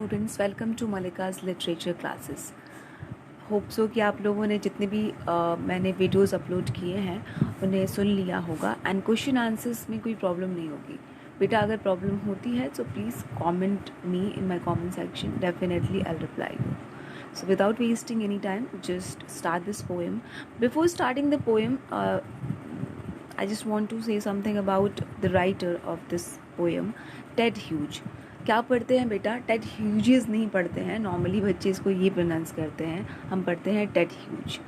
Students, welcome to Malika's literature classes. Hope so कि आप लोगों ने जितने भी मैंने वीडियोस अपलोड किए हैं उन्हें सुन लिया होगा एंड क्वेश्चन आंसर्स में कोई प्रॉब्लम नहीं होगी। बेटा अगर प्रॉब्लम होती है तो please comment me in my comment section, definitely I reply you. So without wasting any time, just start this poem. Before starting the poem, I just want to say something about the writer of this poem, Ted Hughes. क्या पढ़ते हैं बेटा? Ted Hughes नहीं पढ़ते हैं, normally बच्चे इसको ये प्रोनाउंस करते हैं, हम पढ़ते हैं Ted Hughes.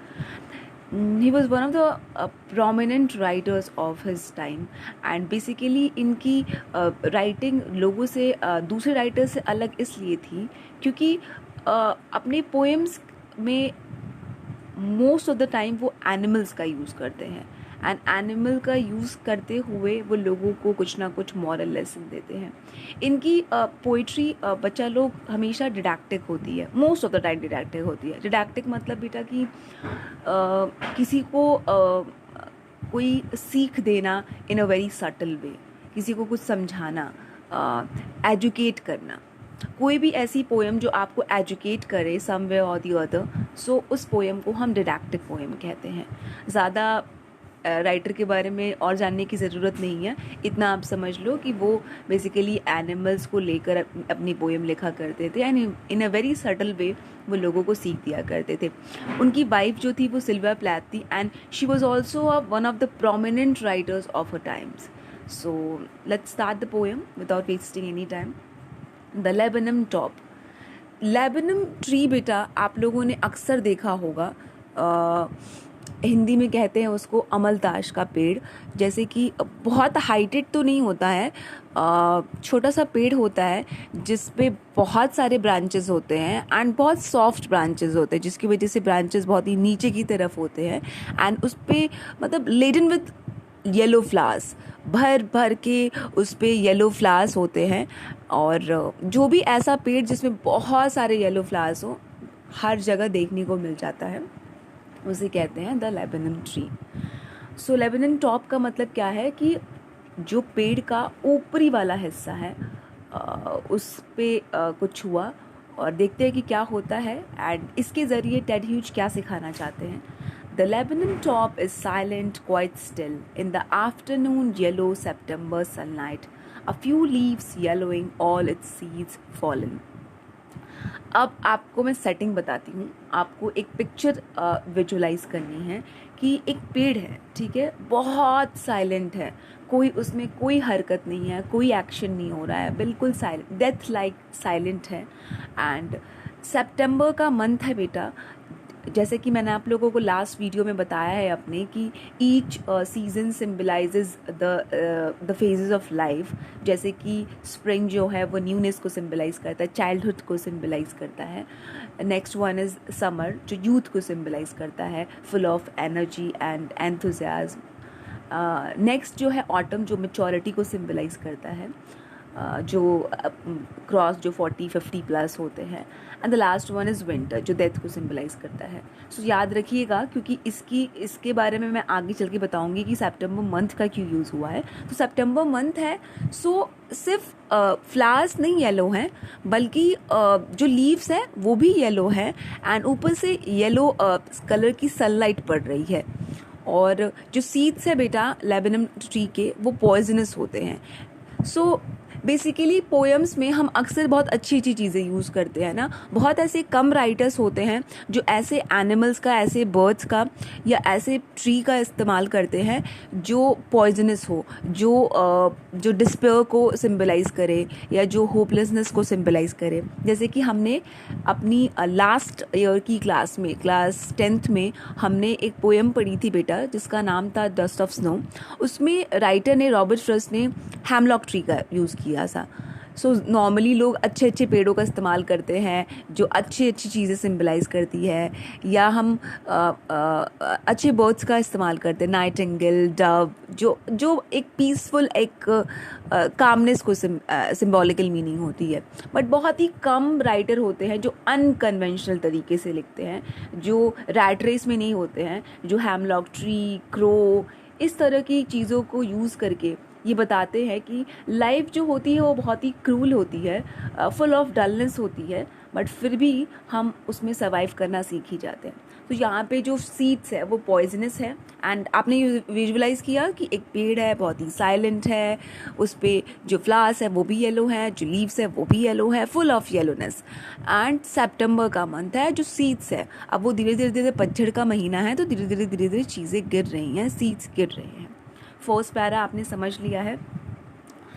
He was one of the prominent writers of his time and basically इनकी राइटिंग लोगों से दूसरे राइटर से अलग इसलिए थी क्योंकि अपने पोएम्स में मोस्ट ऑफ द टाइम वो एनिमल्स का यूज़ करते हैं एंड एनिमल का यूज़ करते हुए वो लोगों को कुछ ना कुछ मॉरल लेसन देते हैं। इनकी पोइट्री बच्चा लोग हमेशा डिडैक्टिक होती है, most of the time didactic होती है। डिडैक्टिक मतलब बेटा कि किसी को कोई सीख देना इन अ वेरी सटल वे, किसी को कुछ समझाना, एजुकेट करना। कोई भी ऐसी पोएम जो आपको एजुकेट करे समवेयर और दी अदर, सो उस पोएम को हम डिडैक्टिक पोएम कहते हैं। ज़्यादा राइटर के बारे में और जानने की ज़रूरत नहीं है, इतना आप समझ लो कि वो बेसिकली एनिमल्स को लेकर अपनी पोएम लिखा करते थे and in a very subtle way वो लोगों को सीख दिया करते थे। उनकी वाइफ जो थी वो सिल्विया प्लैथ थी and she was also one of the prominent writers of her times. So let's start the poem without wasting any time. The laburnum top. Laburnum tree बेटा आप लोगों ने अक्सर देखा होगा, हिंदी में कहते हैं उसको अमलताश का पेड़। जैसे कि बहुत हाइटेड तो नहीं होता है, छोटा सा पेड़ होता है जिस पे बहुत सारे ब्रांचेस होते हैं एंड बहुत सॉफ्ट ब्रांचेस होते हैं, जिसकी वजह से ब्रांचेस बहुत ही नीचे की तरफ होते हैं एंड उस पे मतलब लेडन विद येलो फ्लावर्स, भर भर के उस पे येलो फ्लावर्स होते हैं। और जो भी ऐसा पेड़ जिसमें बहुत सारे येलो फ्लावर्स हो हर जगह देखने को मिल जाता है, उसे कहते हैं the laburnum tree. So laburnum top का मतलब क्या है कि जो पेड़ का ऊपरी वाला हिस्सा है उस पे कुछ हुआ और देखते हैं कि क्या होता है एंड इसके ज़रिए टेड ह्यूज क्या सिखाना चाहते हैं। The Lebanon top is silent, quite still. In the afternoon yellow September sunlight, a few leaves yellowing, all its seeds fallen. अब आपको मैं सेटिंग बताती हूँ, आपको एक पिक्चर विजुलाइज करनी है कि एक पेड़ है, ठीक है, बहुत साइलेंट है, कोई उसमें कोई हरकत नहीं है, कोई एक्शन नहीं हो रहा है, बिल्कुल साइलेंट, डेथ लाइक साइलेंट है। एंड सितंबर का मंथ है बेटा, जैसे कि मैंने आप लोगों को लास्ट वीडियो में बताया है अपने कि each season symbolises the phases of life. जैसे कि स्प्रिंग जो है वो न्यूनेस को सिम्बलाइज करता है, चाइल्डहुड को सिम्बलाइज करता है। नेक्स्ट वन इज़ समर जो यूथ को सिम्बलाइज करता है, full of energy and enthusiasm. Next जो है ऑटम जो मेचोरिटी को सिम्बलाइज करता है, जो क्रॉस जो 40-50 प्लस होते हैं। And the last one is winter जो डेथ को सिम्बलाइज करता है। सो याद रखिएगा क्योंकि इसके बारे में मैं आगे चल के बताऊंगी कि सितंबर मंथ का क्यों यूज़ हुआ है। तो सितंबर मंथ है, सो सिर्फ फ्लावर्स नहीं येलो हैं बल्कि जो लीव्स हैं वो भी येलो हैं एंड ऊपर से येलो कलर की सनलाइट पड़ रही है। और जो सीड्स है बेटा लेबनम ट्री के वो पॉइजनस होते हैं। सो बेसिकली पोएम्स में हम अक्सर बहुत अच्छी अच्छी चीज़ें यूज़ करते हैं ना, बहुत ऐसे कम राइटर्स होते हैं जो ऐसे एनिमल्स का, ऐसे बर्ड्स का या ऐसे ट्री का इस्तेमाल करते हैं जो पॉइजनस हो, जो डिस्पेयर को सिंबलाइज करे या जो होपलेसनेस को सिंबलाइज करे। जैसे कि हमने अपनी लास्ट ईयर की क्लास में, क्लास 10th में हमने एक पोएम पढ़ी थी बेटा जिसका नाम था डस्ट ऑफ स्नो। उसमें राइटर ने, रॉबर्ट फ्रॉस्ट ने हैमलॉक ट्री का यूज़ किया था। सो नॉर्मली लोग अच्छे अच्छे पेड़ों का इस्तेमाल करते हैं जो अच्छी अच्छी चीज़ें सिंबलाइज करती है, या हम अच्छे बर्ड्स का इस्तेमाल करते हैं, नाइटिंगेल, डव, जो एक पीसफुल, एक कामनेस को सिंबॉलिकल मीनिंग होती है। बट बहुत ही कम राइटर होते हैं जो अनकन्वेंशनल तरीके से लिखते हैं, जो रैट रेस में नहीं होते हैं, जो हैमलॉक ट्री, क्रो, इस तरह की चीज़ों को यूज़ करके ये बताते हैं कि लाइफ जो होती है वो बहुत ही क्रूल होती है, फुल ऑफ डलनेस होती है, बट फिर भी हम उसमें सर्वाइव करना सीख ही जाते हैं। तो यहाँ पे जो सीड्स है वो पॉइजनस है, एंड आपने विजुअलाइज किया कि एक पेड़ है, बहुत ही साइलेंट है, उस पर जो फ्लावर्स है वो भी येलो है, जो लीव्स है वो भी येलो है, फुल ऑफ येलोनेस। एंड सितंबर का मंथ है, जो सीड्स है, अब वो धीरे धीरे धीरे पतझड़ का महीना है, तो धीरे धीरे धीरे धीरे चीज़ें गिर रही हैं, सीड्स गिर रहे हैं। फर्स्ट पैरा आपने समझ लिया है।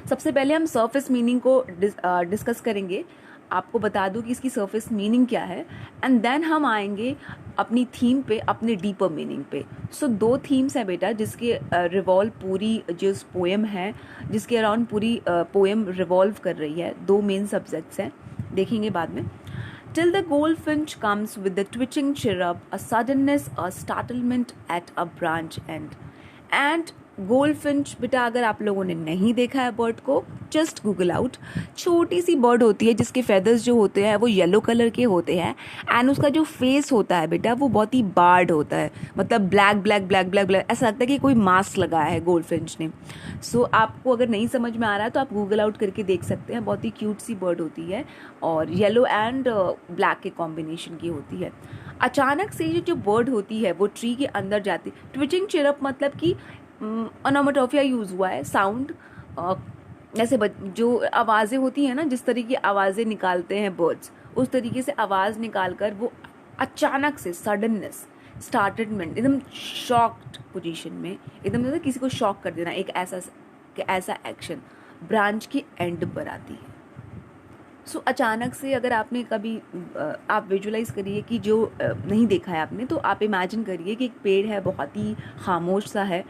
सबसे पहले हम सरफेस मीनिंग को डिस्कस करेंगे, आपको बता दूं कि इसकी सरफेस मीनिंग क्या है, एंड देन हम आएंगे अपनी थीम पे, अपने डीपर मीनिंग पे। सो 2 थीम्स हैं बेटा जिसके रिवॉल्व पूरी जो पोएम है, जिसके अराउंड पूरी पोएम रिवॉल्व कर रही है। 2 मेन सब्जेक्ट्स हैं, देखेंगे बाद में। Till the goldfinch comes with the twitching chirrup, a suddenness, a startlement at a branch end. And goldfinch बेटा अगर आप लोगों ने नहीं देखा है बर्ड को, जस्ट गूगल आउट। छोटी सी बर्ड होती है जिसके फेदर्स जो होते हैं वो येलो कलर के होते हैं, एंड उसका जो फेस होता है बेटा वो बहुत ही बार्ड होता है, मतलब black black black black black, ऐसा लगता है कि कोई मास्क लगाया है गोल्डफिंच ने। सो आपको अगर नहीं समझ में आ रहा है तो आप गूगल आउट करके देख सकते हैं। बहुत ही क्यूट सी बर्ड होती है और येलो एंड ब्लैक के कॉम्बिनेशन की होती है। अचानक से ये जो बर्ड होती है वो ट्री के अंदर जाती। ट्विचिंग चिरअप मतलब कि ओनोमेटोफिया यूज़ हुआ है, साउंड, जैसे जो आवाज़ें होती हैं ना, जिस तरीके की आवाज़ें निकालते हैं बर्ड्स, उस तरीके से आवाज़ निकाल कर वो अचानक से सडननेस, स्टार्टेडमेंट, एकदम शॉक्ड पोजीशन में, एकदम जैसे किसी को शॉक कर देना, एक ऐसा एक्शन ब्रांच के एंड पर आती है। सो अचानक से अगर आपने कभी आप विजुलाइज करिए कि जो नहीं देखा है आपने, तो आप इमेजिन करिए कि एक पेड़ है, बहुत ही खामोश सा है,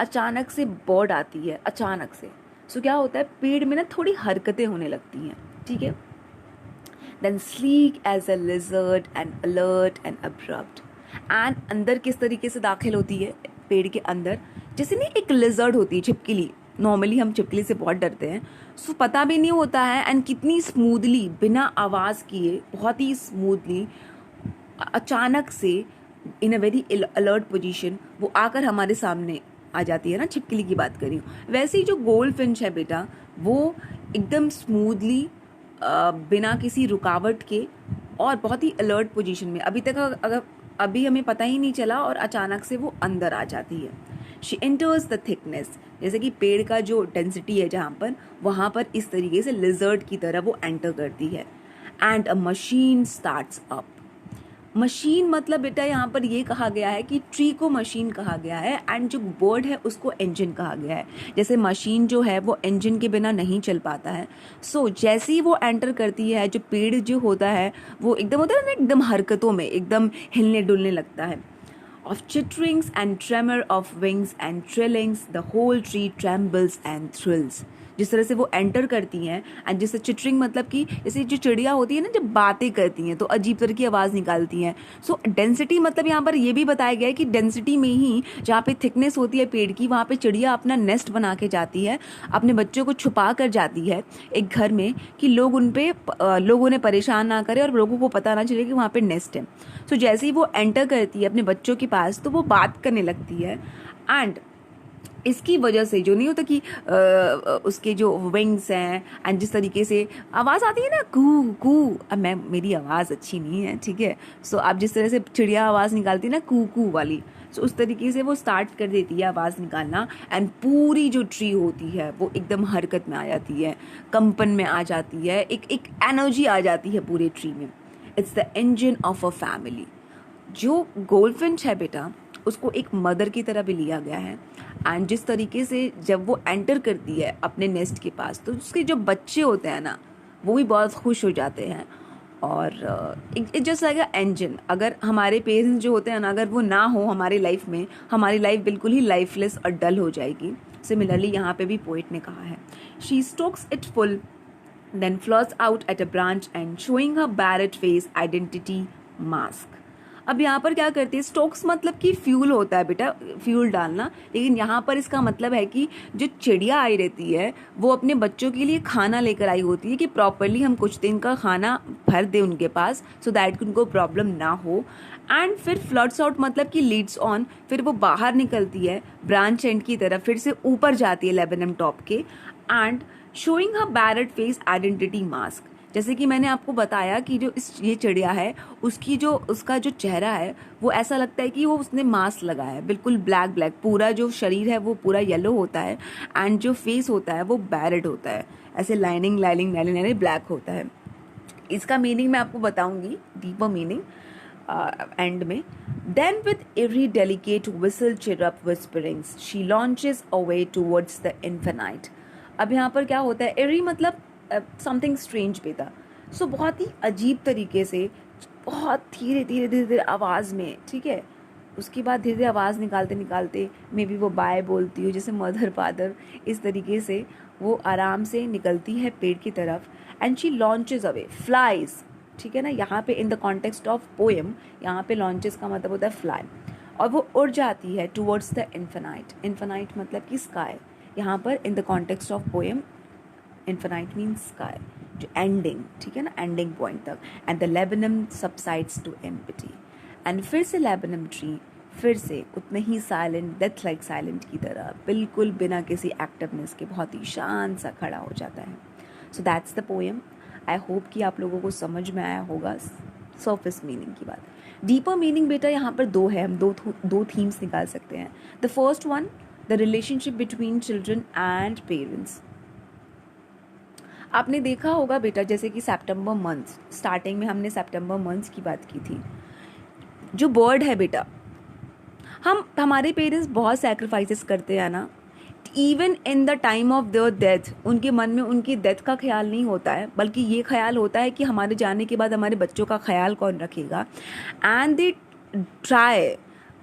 अचानक से बर्ड आती है, अचानक से। सो क्या होता है, पेड़ में ना थोड़ी हरकतें होने लगती हैं, ठीक है। Then sleek as a lizard and alert and abrupt. And अंदर किस तरीके से दाखिल होती है पेड़ के अंदर, जैसे नहीं एक लिजर्ड होती है, छिपकली। नॉर्मली हम छिपकली से बहुत डरते हैं, सो पता भी नहीं होता है, एंड कितनी स्मूथली बिना आवाज़ किए, बहुत ही स्मूथली अचानक से इन अ वेरी अलर्ट पोजीशन वो आकर हमारे सामने आ जाती है ना। छिपकली की बात करी हूँ, वैसे ही जो गोल्डफिंच है बेटा वो एकदम स्मूथली बिना किसी रुकावट के और बहुत ही अलर्ट पोजीशन में, अभी तक अगर अभी हमें पता ही नहीं चला और अचानक से वो अंदर आ जाती है। शी एंटर्स द थिकनेस, जैसे कि पेड़ का जो डेंसिटी है जहाँ पर, वहाँ पर इस तरीके से लिजर्ड की तरह वो एंटर करती है। And a machine starts up. Machine मतलब बेटा यहाँ पर ये कहा गया है कि ट्री को मशीन कहा गया है, एंड जो बर्ड है उसको इंजन कहा गया है। जैसे मशीन जो है वो इंजन के बिना नहीं चल पाता है। सो जैसे ही वो एंटर करती है, जो पेड़ जो होता है वो एकदम होता है ना, एकदम हरकतों में एकदम हिलने डुलने लगता है। Of chitterings and tremor of wings and trillings, the whole tree trembles and thrills. जिस तरह से वो एंटर करती हैं, एंड जैसे चिटरिंग मतलब कि जैसे जो चिड़िया होती है ना, जब बातें करती हैं तो अजीब तरह की आवाज़ निकालती हैं। सो डेंसिटी मतलब यहाँ पर ये भी बताया गया है कि डेंसिटी में ही जहाँ पे थिकनेस होती है पेड़ की, वहाँ पे चिड़िया अपना नेस्ट बना के जाती है, अपने बच्चों को छुपा कर जाती है एक घर में, कि लोग उन्हें परेशान ना करें और लोगों को पता ना चले कि वहाँ पे नेस्ट है। सो जैसे ही वो एंटर करती है अपने बच्चों के पास, तो वो बात करने लगती है, एंड इसकी वजह से जो नहीं होता कि उसके जो विंग्स हैं, एंड जिस तरीके से आवाज़ आती है ना, कू कू, अब मेरी आवाज़ अच्छी नहीं है, ठीक है। सो आप जिस तरह से चिड़िया आवाज़ निकालती है ना, कू कू वाली, सो उस तरीके से वो स्टार्ट कर देती है आवाज़ निकालना, एंड पूरी जो ट्री होती है वो एकदम हरकत में आ जाती है, कंपन में आ जाती है, एक एनर्जी आ जाती है पूरे ट्री में। It's the engine of a family. जो गोल्डफिंच है बेटा उसको एक मदर की तरह भी लिया गया है, एंड जिस तरीके से जब वो एंटर करती है अपने नेस्ट के पास, तो उसके जो बच्चे होते हैं ना वो भी बहुत खुश हो जाते हैं। और it just like a engine. अगर हमारे पेरेंट्स जो होते हैं ना, अगर वो ना हो हमारी लाइफ में, हमारी लाइफ बिल्कुल ही लाइफलेस और डल हो जाएगी। सिमिलरली यहाँ पे भी पोइट ने कहा है, she Stokes it full then floats out at a branch and showing her barred face identity mask. अब यहाँ पर क्या करती है, स्टोक्स मतलब कि फ्यूल होता है बेटा, फ्यूल डालना, लेकिन यहाँ पर इसका मतलब है कि जो चिड़िया आई रहती है वो अपने बच्चों के लिए खाना लेकर आई होती है, कि प्रॉपरली हम कुछ दिन का खाना भर दे उनके पास, सो दैट उनको प्रॉब्लम ना हो। एंड फिर फ्लड्स आउट मतलब कि लीड्स ऑन, फिर वो बाहर निकलती है ब्रांच एंड की तरफ, फिर से ऊपर जाती है लेबेनम टॉप के, and showing her barred face identity mask. जैसे कि मैंने आपको बताया कि जो ये चिड़िया है उसका जो चेहरा है वो ऐसा लगता है कि वो उसने मास्क लगाया है, बिल्कुल ब्लैक ब्लैक, पूरा जो शरीर है वो पूरा येलो होता है एंड जो फेस होता है वो बैरेड होता है, ऐसे lining lining lining lining black होता है। इसका मीनिंग मैं आपको बताऊंगी, डीपर मीनिंग एंड में। Then with every delicate whistle chirrup whisperings she launches away towards the infinite. अब यहाँ पर क्या होता है, एवरी मतलब समथिंग स्ट्रेंज बेटा, सो बहुत ही अजीब तरीके से, बहुत धीरे धीरे धीरे धीरे आवाज़ में, ठीक है, उसके बाद धीरे धीरे आवाज़ निकालते निकालते मे बी वो बाय बोलती हो जैसे मदर फादर, इस तरीके से वो आराम से निकलती है पेड़ की तरफ, and she launches away, flies, ठीक है ना। यहाँ पे इन द कॉन्टेक्स्ट ऑफ पोएम, यहाँ पे लॉन्चेस का मतलब होता है फ्लाई, और वो उड़ जाती है टूवर्ड्स द इन्फिनाइट। इन्फिनाइट मतलब कि स्काई, यहाँ पर in the context of poem infinite means sky, जो एंडिंग, ठीक है ना, एंडिंग पॉइंट तक। And the laburnum subsides to empty, and फिर से लेबनम ट्री फिर से उतने ही साइलेंट, डेथ लाइक साइलेंट की तरह, बिल्कुल बिना किसी एक्टिवनेस के बहुत ही शांत सा खड़ा हो जाता है। So that's the poem. I hope कि आप लोगों को समझ में आया होगा सरफेस मीनिंग की बात। डीपर मीनिंग बेटा यहाँ पर दो है, हम दो थीम्स निकाल सकते हैं। The first one, the relationship between children and parents. आपने देखा होगा बेटा, जैसे कि सितंबर मंथ, स्टार्टिंग में हमने सितंबर मंथ की बात की थी। जो बर्ड है बेटा, हमारे पेरेंट्स बहुत सैक्रिफाइसेस करते हैं ना, even in the time of their death, उनके मन में उनकी डेथ का ख्याल नहीं होता है, बल्कि ये ख्याल होता है कि हमारे जाने के बाद हमारे बच्चों का ख्याल कौन रखेगा। एंड दे ट्राई,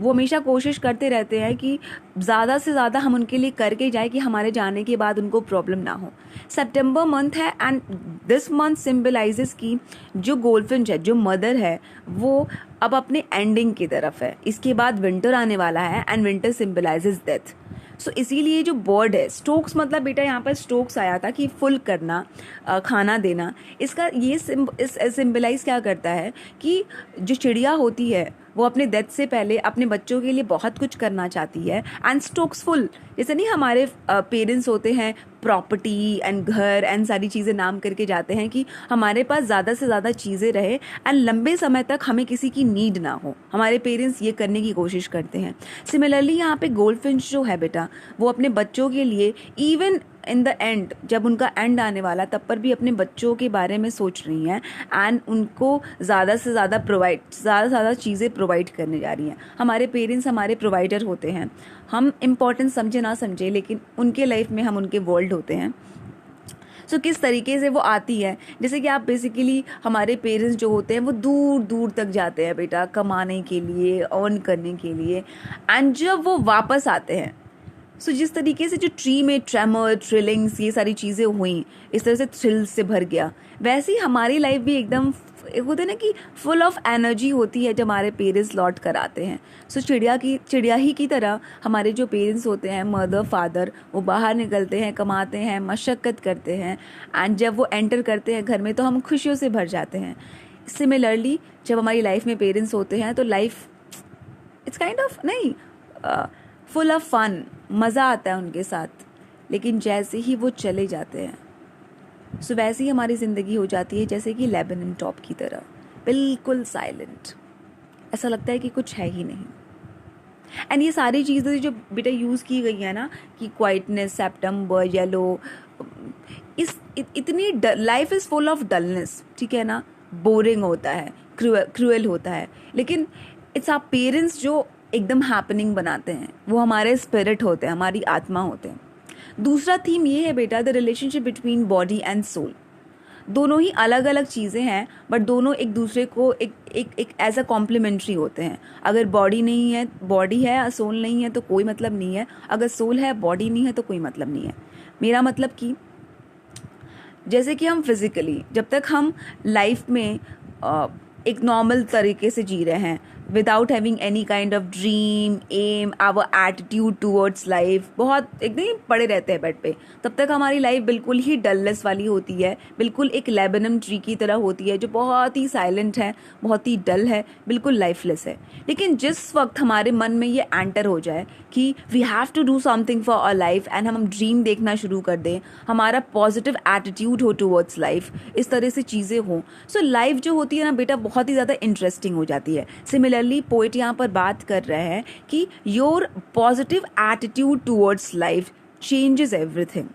वो हमेशा कोशिश करते रहते हैं कि ज़्यादा से ज़्यादा हम उनके लिए करके जाए कि हमारे जाने के बाद उनको प्रॉब्लम ना हो। सितंबर मंथ है एंड दिस मंथ सिंबलाइजेस कि जो गोल्डफिंच है, जो मदर है, वो अब अपने एंडिंग की तरफ है, इसके बाद विंटर आने वाला है एंड विंटर सिंबलाइजेस डेथ। सो इसीलिए जो बर्ड है, स्टोक्स मतलब बेटा यहाँ पर स्टोक्स आया था कि फुल करना, खाना देना। इसका ये सिंबलाइज क्या करता है कि जो चिड़िया होती है वो अपने डेथ से पहले अपने बच्चों के लिए बहुत कुछ करना चाहती है, एंड स्टोक्स फुल, जैसे नहीं हमारे पेरेंट्स होते हैं प्रॉपर्टी एंड घर एंड सारी चीज़ें नाम करके जाते हैं कि हमारे पास ज़्यादा से ज़्यादा चीज़ें रहे एंड लंबे समय तक हमें किसी की नीड ना हो, हमारे पेरेंट्स ये करने की कोशिश करते हैं। सिमिलरली यहाँ पे गोल्डफिंच जो है बेटा, वो अपने बच्चों के लिए इवन इन द एंड, जब उनका एंड आने वाला तब पर भी अपने बच्चों के बारे में सोच रही हैं एंड उनको ज़्यादा से ज़्यादा चीज़ें प्रोवाइड करने जा रही हैं। हमारे पेरेंट्स हमारे प्रोवाइडर होते हैं, हम इम्पोर्टेंस समझे ना समझे, लेकिन उनके लाइफ में हम उनके वर्ल्ड होते हैं। सो किस तरीके से वो आती है, जैसे कि आप बेसिकली हमारे पेरेंट्स जो होते हैं वो दूर दूर तक जाते हैं बेटा कमाने के लिए, अर्न करने के लिए, एंड जब वो वापस आते हैं, सो जिस तरीके से जो ट्री में ट्रेमर, थ्रिलिंग्स, ये सारी चीज़ें हुई, इस तरह से थ्रिल से भर गया, वैसे ही हमारी लाइफ भी एकदम होते हैं ना कि फुल ऑफ एनर्जी होती है जब हमारे पेरेंट्स लौट कर आते हैं। सो चिड़िया ही की तरह हमारे जो पेरेंट्स होते हैं, मदर फादर, वो बाहर निकलते हैं, कमाते हैं, मशक्क़त करते हैं, एंड जब वो एंटर करते हैं घर में तो हम खुशियों से भर जाते हैं। सिमिलरली जब हमारी लाइफ में पेरेंट्स होते हैं तो लाइफ इट्स काइंड ऑफ नहीं फुल ऑफ फन, मज़ा आता है उनके साथ, लेकिन जैसे ही वो चले जाते हैं सो वैसे ही हमारी ज़िंदगी हो जाती है जैसे कि लेबनन टॉप की तरह, बिल्कुल साइलेंट, ऐसा लगता है कि कुछ है ही नहीं। एंड ये सारी चीज़ें जो बेटा यूज़ की गई है ना कि क्वाइटनेस, सितंबर, येलो, इतनी life is full of dullness, ठीक है ना, बोरिंग होता है, क्रूएल होता है, लेकिन इट्स आवर पेरेंट्स जो एकदम हैपनिंग बनाते हैं, वो हमारे स्पिरिट होते हैं, हमारी आत्मा होते हैं। दूसरा थीम ये है बेटा, the relationship between body and soul. दोनों ही अलग अलग चीज़ें हैं, बट दोनों एक दूसरे को एक एज अ कॉम्प्लीमेंट्री होते हैं। अगर बॉडी नहीं है, बॉडी है, सोल नहीं है तो कोई मतलब नहीं है, अगर सोल है बॉडी नहीं है तो कोई मतलब नहीं है। मेरा मतलब कि जैसे कि हम फिज़िकली जब तक हम लाइफ में एक नॉर्मल तरीके से जी रहे हैं without having any kind of dream, aim, our attitude towards life, बहुत एकदम पड़े रहते हैं बेड पे, तब तक हमारी लाइफ बिल्कुल ही डलनेस वाली होती है, बिल्कुल एक लेबनम ट्री की तरह होती है जो बहुत ही साइलेंट है, बहुत ही डल है, बिल्कुल लाइफलेस है। लेकिन जिस वक्त हमारे मन में ये एंटर हो जाए कि we have to do something for our life and हम ड्रीम देखना शुरू कर दें, हमारा पॉजिटिव एटीट्यूड हो टूवर्ड्स लाइफ, इस तरह से चीज़ें हों, सो लाइफ जो होती है ना बेटा बहुत ही ज़्यादा इंटरेस्टिंग हो जाती है। सिमिलरली पोएट यहाँ पर बात कर रहे हैं कि your positive attitude towards life changes everything.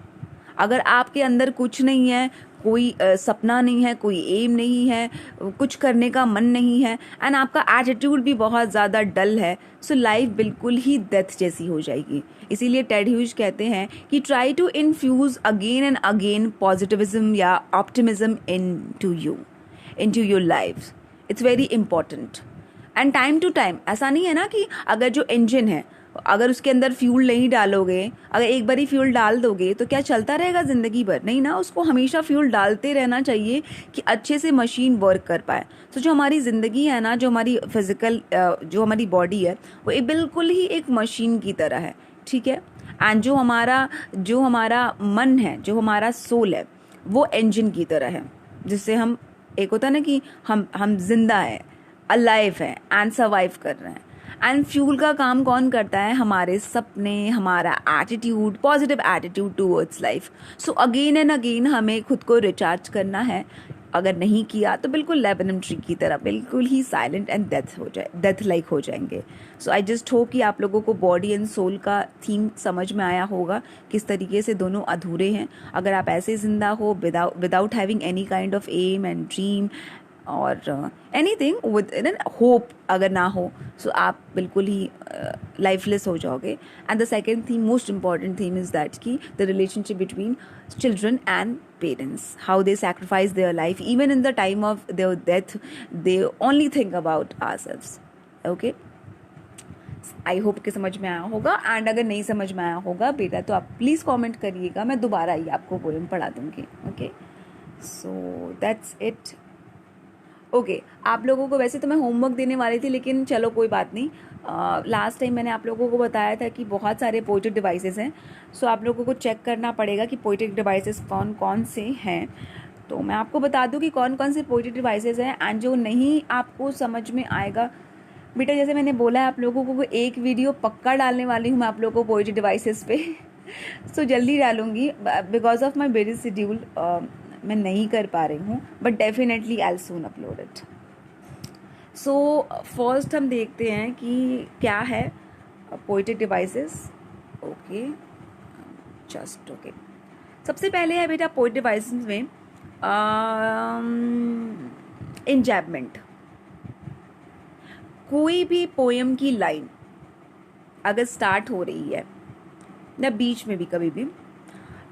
अगर आपके अंदर कुछ नहीं है, कोई सपना नहीं है, कोई एम नहीं है, कुछ करने का मन नहीं है, एंड आपका एटीट्यूड भी बहुत ज़्यादा डल है, सो लाइफ बिल्कुल ही डेथ जैसी हो जाएगी। इसीलिए टेड ह्यूज कहते हैं कि try to infuse again and again positivism या optimism into your life. It's very important. And time to time, ऐसा नहीं है ना कि अगर जो इंजन है अगर उसके अंदर फ्यूल नहीं डालोगे, अगर एक बारी फ्यूल डाल दोगे तो क्या चलता रहेगा ज़िंदगी भर? नहीं ना, उसको हमेशा फ्यूल डालते रहना चाहिए कि अच्छे से मशीन वर्क कर पाए। तो जो हमारी ज़िंदगी है ना, जो हमारी फिज़िकल जो हमारी बॉडी है वो एक बिल्कुल ही एक मशीन की तरह है, ठीक है। एंड जो हमारा मन है, जो हमारा सोल है, वो इंजन की तरह है, जिससे हम, एक होता है ना कि हम जिंदा है, अलाइव है एंड सर्वाइव कर रहे हैं। एंड फ्यूल का काम कौन करता है? हमारे सपने, हमारा attitude, positive attitude towards life. So again and again हमें खुद को रिचार्ज करना है। अगर नहीं किया तो बिल्कुल लेबनम ट्री की तरह बिल्कुल ही साइलेंट एंड डेथ लाइक हो जाएंगे। सो आई जस्ट होप कि आप लोगों को बॉडी एंड सोल का थीम समझ में आया होगा, किस तरीके से दोनों अधूरे हैं। अगर आप ऐसे जिंदा हो without having any kind of aim and dream और एनीथिंग विद होप अगर ना हो, सो आप बिल्कुल ही लाइफलेस हो जाओगे। And the second theme, most important theme, is that कि the relationship between children and parents, how they sacrifice their life even in the time of their death, they only think about ourselves. Okay, I hope कि समझ में आया होगा। And अगर नहीं समझ में आया होगा बेटा तो आप प्लीज़ कमेंट करिएगा, मैं दोबारा ही आपको पोएम पढ़ा दूंगी। Okay, so that's it. Okay, आप लोगों को वैसे तो मैं होमवर्क देने वाली थी, लेकिन चलो कोई बात नहीं। लास्ट टाइम मैंने आप लोगों को बताया था कि बहुत सारे पोएटिक डिवाइसेस हैं, सो आप लोगों को चेक करना पड़ेगा कि पोएटिक डिवाइसेस कौन कौन से हैं। तो मैं आपको बता दूं कि कौन कौन से पोएटिक डिवाइसेस हैं। एंड जो नहीं आपको समझ में आएगा बेटा, जैसे मैंने बोला है आप लोगों को एक वीडियो पक्का डालने वाली हूँ मैं आप लोगों को पोएटिक डिवाइसेस पे सो जल्दी डालूंगी, because of my busy schedule मैं नहीं कर पा रही हूँ, but definitely I will soon upload it. So first हम देखते हैं कि क्या है poetic devices. Okay, just okay, सबसे पहले है बेटा पोएटिक डिवाइसेस में इंजैबमेंट। कोई भी पोएम की लाइन अगर स्टार्ट हो रही है या बीच में भी कभी भी,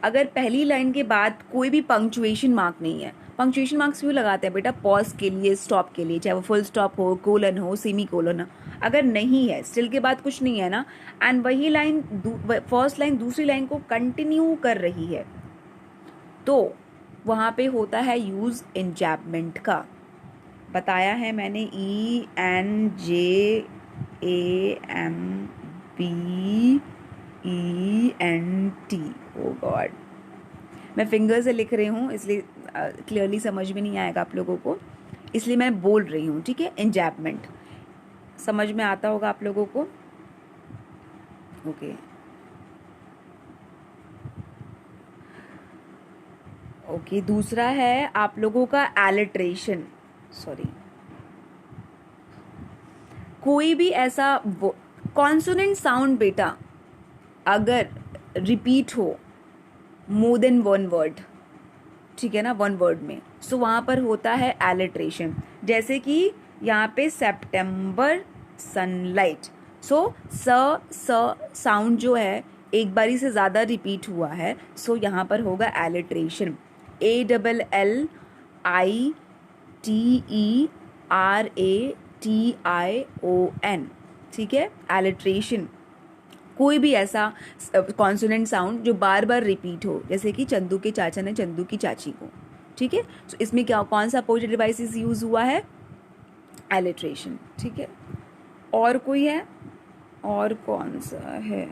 अगर पहली लाइन के बाद कोई भी पंक्चुएशन मार्क नहीं है, पंक्चुएशन मार्क्स क्यों लगाते हैं बेटा? पॉज के लिए, स्टॉप के लिए, चाहे वो फुल स्टॉप हो, कोलन हो, सेमी कोलन हो, अगर नहीं है, स्टिल के बाद कुछ नहीं है ना, एंड वही लाइन फर्स्ट लाइन दूसरी लाइन को कंटिन्यू कर रही है, तो वहाँ पे होता है यूज इंजैबमेंट का। बताया है मैंने, ENJAMBENT। ओ गॉड, मैं फिंगर से लिख रही हूँ इसलिए क्लियरली समझ में नहीं आएगा आप लोगों को, इसलिए मैं बोल रही हूँ, ठीक है। इंजैबमेंट समझ में आता होगा आप लोगों को। ओके, ओके, दूसरा है आप लोगों का एलिट्रेशन। सॉरी, कोई भी ऐसा कॉन्सोनेंट साउंड बेटा अगर रिपीट हो मोर देन वन वर्ड, ठीक है ना, वन वर्ड में, सो वहाँ पर होता है एलिट्रेशन। जैसे कि यहाँ पे सितंबर सनलाइट, सो साउंड जो है एक बारी से ज़्यादा रिपीट हुआ है, सो यहाँ पर होगा एलिट्रेशन। ALLITERATION, ठीक है, एलिट्रेशन। कोई भी ऐसा कॉन्सोनेंट साउंड जो बार बार रिपीट हो, जैसे कि चंदू के चाचा ने चंदू की चाची को, ठीक है। तो इसमें क्या, कौन सा पोएटिक डिवाइसेस यूज हुआ है? एलिट्रेशन, ठीक है। और कोई है? और कौन सा है?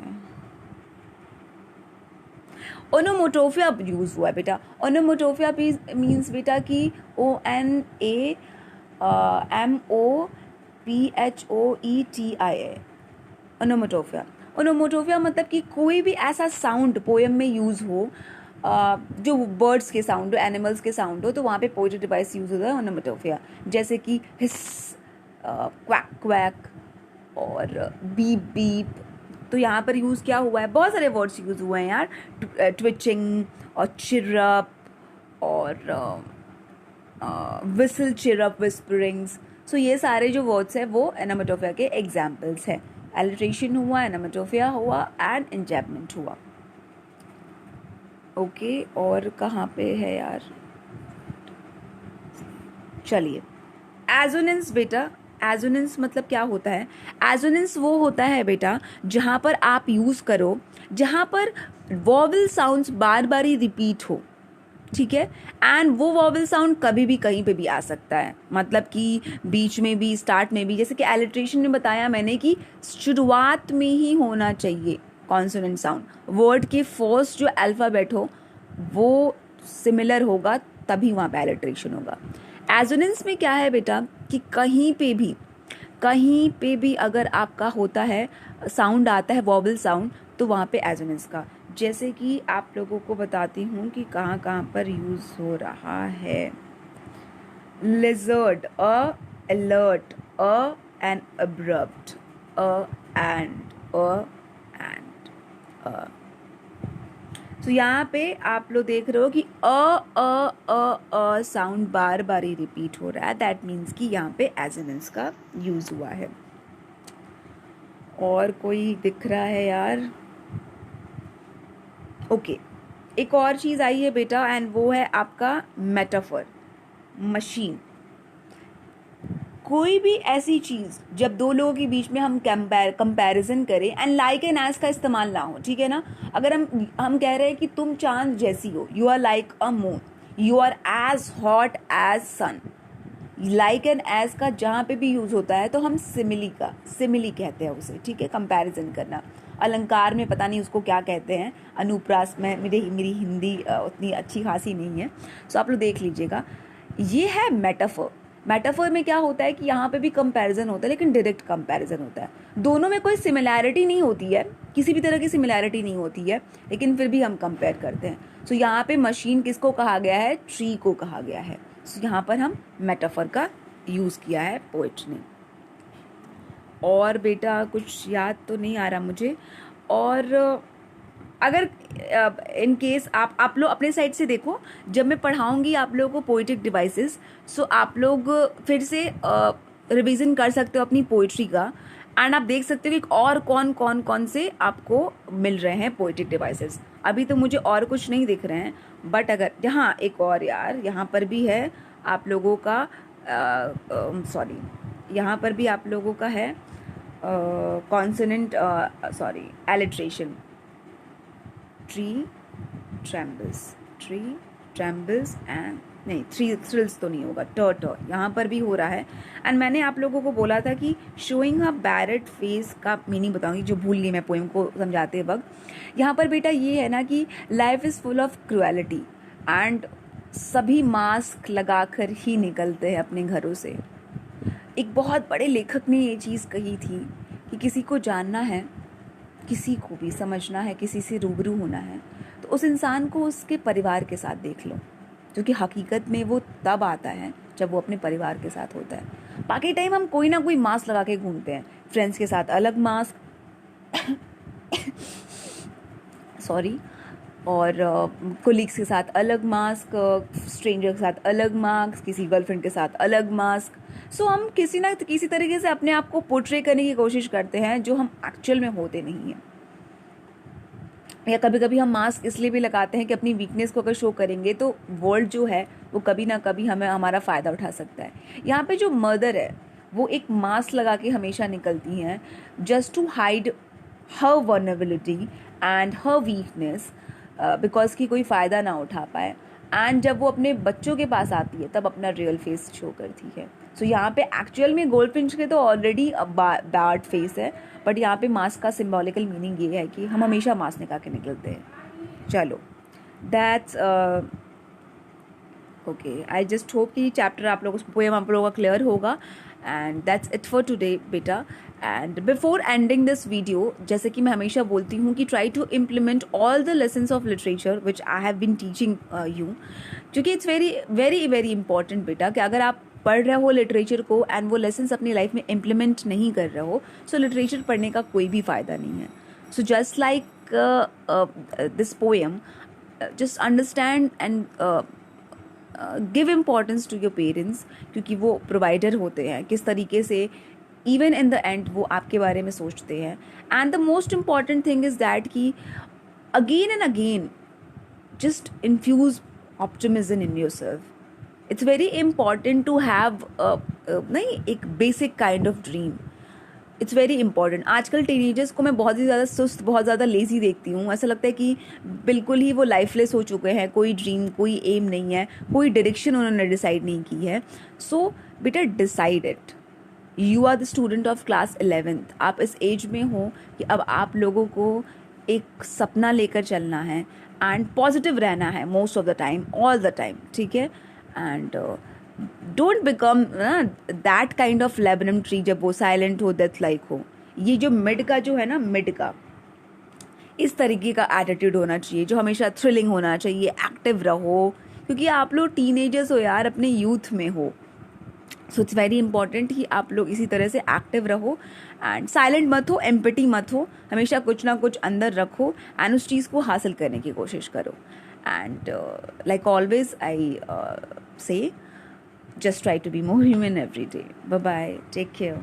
ओनोमोटोफिया यूज हुआ है बेटा। ओनोमोटोफिया मीन्स बेटा कि ONAMOPHOETIA, ओनोमोटोफिया। ओनोमोटोफिया मतलब कि कोई भी ऐसा साउंड पोएम में यूज हो जो बर्ड्स के साउंड हो, एनिमल्स के साउंड हो, तो वहाँ पे पोएटिक डिवाइस यूज होता है ओनोमोटोफिया। जैसे कि हिस, क्वैक क्वैक और बीप बीप। तो यहाँ पर यूज़ क्या हुआ है, बहुत सारे वर्ड्स यूज़ हुए हैं यार, ट्विचिंग और चिरअप और विसल, चिरअप, विस्परिंग्स। सो ये सारे जो वर्ड्स हैं वो एनामेटोफिया के एग्जाम्पल्स हैं। एलिट्रेशन हुआ, एनामेटोफिया हुआ एंड इंजैपमेंट हुआ। ओके, और कहाँ पे है यार? चलिए, एजोनेंस बेटा। एजोनेंस मतलब क्या होता है? एजोनेंस वो होता है बेटा जहाँ पर आप यूज़ करो, जहाँ पर वॉवल साउंड्स बार बार ही रिपीट हो, ठीक है। एंड वो वॉवल साउंड कभी भी कहीं पे भी आ सकता है, मतलब कि बीच में भी, स्टार्ट में भी। जैसे कि एलिट्रेशन में बताया मैंने कि शुरुआत में ही होना चाहिए कॉन्सोनेंट साउंड, वर्ड के फर्स्ट जो अल्फ़ाबेट हो वो सिमिलर होगा, तभी वहाँ पे एलिट्रेशन होगा। एजोनेंस में क्या है बेटा कि कहीं पे भी अगर आपका होता है, साउंड आता है वॉवल साउंड, तो वहाँ पे एजोनेंस का। जैसे कि आप लोगों को बताती हूँ कि कहाँ कहाँ पर यूज़ हो रहा है। Lizard, alert, and abrupt, and, तो यहाँ पे आप लोग देख रहे हो कि a sound bar bar he repeat हो रहा है। दैट मीन्स कि यहाँ पे एजोनेंस का यूज हुआ है। और कोई दिख रहा है यार? ओके, एक और चीज़ आई है बेटा, एंड वो है आपका मेटाफर, मशीन। कोई भी ऐसी चीज़ जब दो लोगों के बीच में हम कंपैरिजन करें, एंड लाइक एंड एज का इस्तेमाल ना हो, ठीक है ना। अगर हम कह रहे हैं कि तुम चांद जैसी हो, you are like a moon, you are as hot as sun, like and as का जहाँ पे भी यूज़ होता है तो हम सिमिली कहते हैं उसे, ठीक है। कंपैरिजन करना, अलंकार में पता नहीं उसको क्या कहते हैं, अनुप्रास में मेरी हिंदी उतनी अच्छी खासी नहीं है, सो आप लोग देख लीजिएगा। ये है मेटाफर। मेटाफर में क्या होता है कि यहाँ पे भी कंपैरिजन होता है, लेकिन डायरेक्ट कंपैरिजन होता है। दोनों में कोई सिमिलैरिटी नहीं होती है, किसी भी तरह की सिमिलैरिटी नहीं होती है, लेकिन फिर भी हम कंपेयर करते हैं। सो यहाँ पे मशीन किसको कहा गया है? ट्री को कहा गया है। सो यहाँ पर हम मेटाफर का यूज़ किया है पोएट ने। और बेटा कुछ याद तो नहीं आ रहा मुझे। और अगर इन केस आप लोग अपने साइड से देखो, जब मैं पढ़ाऊंगी आप लोगों को पोइटिक डिवाइसेस, सो आप लोग फिर से रिवीजन कर सकते हो अपनी पोइट्री का, एंड आप देख सकते हो कि और कौन से आपको मिल रहे हैं पोइटिक डिवाइसेस। अभी तो मुझे और कुछ नहीं दिख रहे हैं, बट अगर यहाँ एक और यार, यहाँ पर भी है आप लोगों का, सॉरी, यहाँ पर भी आप लोगों का है consonant, sorry, alliteration. Tree trembles and नहीं, थ्रिल्स तो नहीं होगा, ट यहाँ पर भी हो रहा है। एंड मैंने आप लोगों को बोला था कि शोइंग अ बैरेड फेस का मीनिंग बताऊंगी, जो भूल गई मैं पोएम को समझाते वक्त। यहाँ पर बेटा ये है ना कि life is full of cruelty, and सभी मास्क लगाकर ही निकलते हैं अपने घरों से। एक बहुत बड़े लेखक ने ये चीज़ कही थी कि किसी को जानना है, किसी को भी समझना है, किसी से रूबरू होना है, तो उस इंसान को उसके परिवार के साथ देख लो, जो कि हकीकत में वो तब आता है जब वो अपने परिवार के साथ होता है। बाकी टाइम हम कोई ना कोई मास्क लगा के घूमते हैं, फ्रेंड्स के साथ अलग मास्क सॉरी, और कोलीग्स के साथ अलग मास्क, स्ट्रेंजर के साथ अलग मास्क, किसी गर्लफ्रेंड के साथ अलग मास्क। सो हम किसी ना किसी तरीके से अपने आप को पोर्ट्रे करने की कोशिश करते हैं जो हम एक्चुअल में होते नहीं हैं। या कभी कभी हम मास्क इसलिए भी लगाते हैं कि अपनी वीकनेस को अगर शो करेंगे तो वर्ल्ड जो है वो कभी ना कभी हमें हमारा फ़ायदा उठा सकता है। यहाँ पे जो मदर है वो एक मास्क लगा के हमेशा निकलती हैं, just to hide her vulnerability and her weakness, because की कोई फ़ायदा ना उठा पाए। एंड जब वो अपने बच्चों के पास आती है तब अपना रियल फेस शो करती है. सो यहाँ पे एक्चुअल में गोल्ड फिंच के तो ऑलरेडी बैड फेस है, बट यहाँ पे मास्क का सिम्बॉलिकल मीनिंग ये है कि हम हमेशा मास्क निकाल के निकलते हैं. चलो, that's okay. I just hope कि चैप्टर आप लोगों को, पोएम आप लोगों का क्लियर होगा. And that's it for today बेटा. And before ending this video, जैसे कि मैं हमेशा बोलती हूँ कि try to implement all the lessons of literature which I have been teaching you, क्योंकि it's very very very important बेटा कि अगर आप पढ़ रहे हो लिटरेचर को एंड वो लेसन्स अपनी लाइफ में इम्प्लीमेंट नहीं कर रहे हो, सो लिटरेचर पढ़ने का कोई भी फ़ायदा नहीं है. So just like this poem, just understand and give importance to your parents, क्योंकि वो प्रोवाइडर होते हैं. किस तरीके से इवन इन द एंड वो आपके बारे में सोचते हैं. And the most important thing is that कि again and again just infuse optimism in yourself. It's very important to have नहीं, एक basic kind of dream. It's very important. आजकल टीनेजर्स को मैं बहुत ही ज़्यादा सुस्त, बहुत ज़्यादा लेज़ी देखती हूँ. ऐसा लगता है कि बिल्कुल ही वो लाइफलेस हो चुके हैं. कोई ड्रीम, कोई एम नहीं है, कोई डायरेक्शन उन्होंने डिसाइड नहीं की है. सो बेटा, decide it. You are the student of class 11th. आप इस एज में हो कि अब आप लोगों को एक सपना लेकर चलना है एंड पॉजिटिव रहना है most of the time, all the time. ठीक है. And don't become that kind of laburnum tree जब वो साइलेंट हो, डेथ लाइक हो. ये जो मिड का जो है ना, मिड का इस तरीके का एटीट्यूड होना चाहिए, जो हमेशा थ्रिलिंग होना चाहिए. एक्टिव रहो, क्योंकि आप लोग टीनेजर्स हो यार, अपने यूथ में हो. सो इट्स वेरी इंपॉर्टेंट कि आप लोग इसी तरह से एक्टिव रहो एंड साइलेंट मत हो, एम्पटी मत हो. हमेशा कुछ ना कुछ अंदर रखो एंड उस चीज़ को हासिल करने की कोशिश करो. एंड लाइक ऑलवेज आई से, just try to be more human every day. Bye bye. Take care.